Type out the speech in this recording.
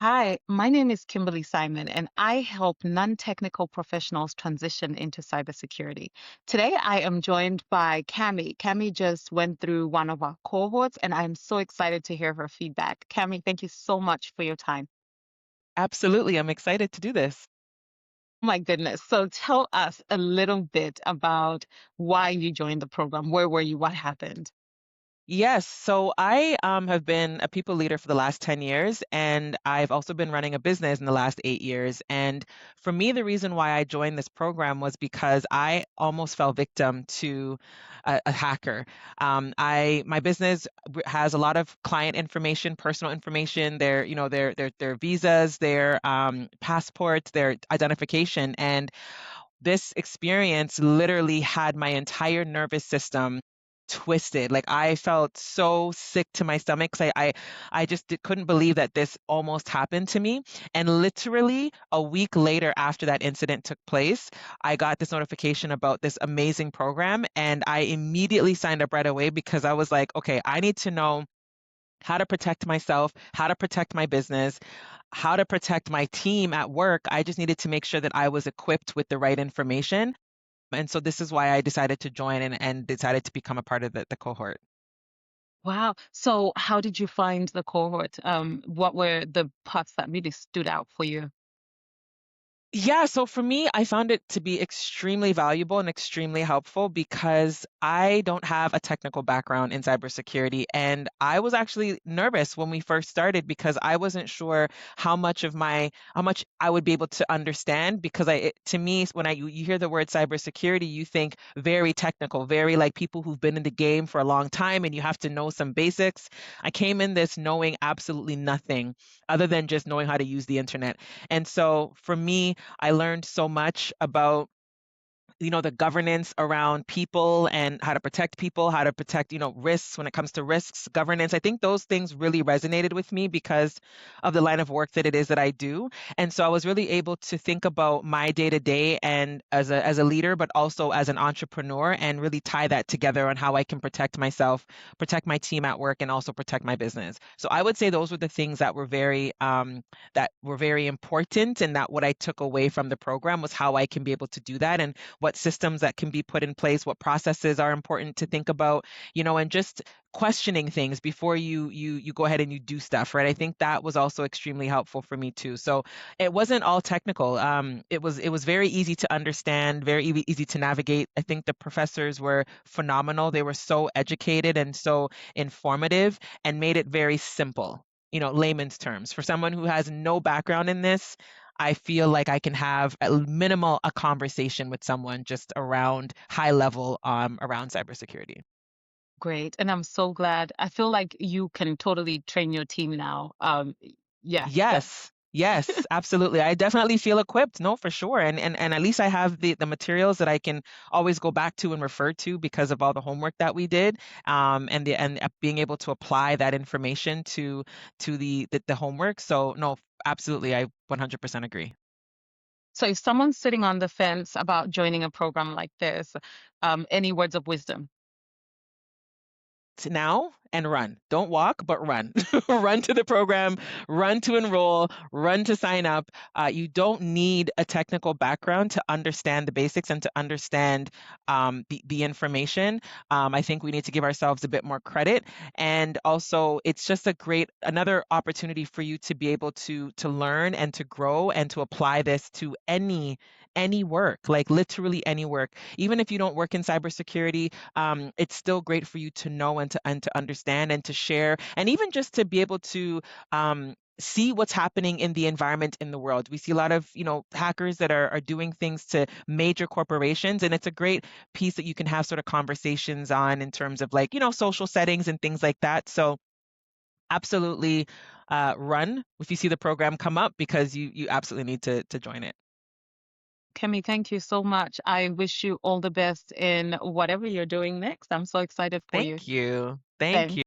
Hi, my name is Kimberly Simon, and I help non-technical professionals transition into cybersecurity. Today, I am joined by Camy. Camy just went through one of our cohorts, and I'm so excited to hear her feedback. Camy, thank you so much for your time. Absolutely. I'm excited to do this. Oh my goodness. So tell us a little bit about why you joined the program. Where were you? What happened? Yes, so I have been a people leader for the last 10 years, and I've also been running a business in the last 8 years. And for me, the reason why I joined this program was because I almost fell victim to a hacker. My business has a lot of client information, personal information, their visas, their passports, their identification, and this experience literally had my entire nervous system twisted. Like I felt so sick to my stomach 'cause I just couldn't believe that this almost happened to me. And literally a week later after that incident took place, I got this notification about this amazing program and I immediately signed up right away because I was like, okay, I need to know how to protect myself, how to protect my business, how to protect my team at work. I just needed to make sure that I was equipped with the right information. And so this is why I decided to join and decided to become a part of the cohort. Wow. So how did you find the cohort? What were the parts that really stood out for you? Yeah, so for me, I found it to be extremely valuable and extremely helpful because I don't have a technical background in cybersecurity. And I was actually nervous when we first started because I wasn't sure how much I would be able to understand because to me, when you hear the word cybersecurity, you think very technical, very like people who've been in the game for a long time and you have to know some basics. I came in this knowing absolutely nothing other than just knowing how to use the internet. And so for me, I learned so much about the governance around people and how to protect, risks when it comes to risks, governance. I think those things really resonated with me because of the line of work that it is that I do. And so I was really able to think about my day to day and as a leader, but also as an entrepreneur and really tie that together on how I can protect myself, protect my team at work, and also protect my business. So I would say those were the things that were very important and that what I took away from the program was how I can be able to do that and what systems that can be put in place, what processes are important to think about, and just questioning things before you go ahead and you do stuff, right? I think that was also extremely helpful for me too. So it wasn't all technical. It was very easy to understand, very easy to navigate. I think the professors were phenomenal. They were so educated and so informative and made it very simple, layman's terms. For someone who has no background in this, I feel like I can have at minimal a conversation with someone just around high level around cybersecurity. Great. And I'm so glad. I feel like you can totally train your team now. Yeah, that Yes. Yes, absolutely. I definitely feel equipped. No, for sure. And at least I have the materials that I can always go back to and refer to because of all the homework that we did. And being able to apply that information to the homework. So no, absolutely. I 100% agree. so if someone's sitting on the fence about joining a program like this, any words of wisdom? Now and run. Don't walk, but run. Run to the program, run to enroll, run to sign up. You don't need a technical background to understand the basics and to understand the information. I think we need to give ourselves a bit more credit. And also, it's just another opportunity for you to be able to learn and to grow and to apply this to any work, like literally any work. Even if you don't work in cybersecurity, it's still great for you to know and to understand and to share, and even just to be able to see what's happening in the environment in the world. We see a lot of, hackers that are doing things to major corporations, and it's a great piece that you can have sort of conversations on in terms of like, social settings and things like that. So absolutely run if you see the program come up because you absolutely need to join it. Kemi, thank you so much. I wish you all the best in whatever you're doing next. I'm so excited for you. Thank you. Thank Thanks. you.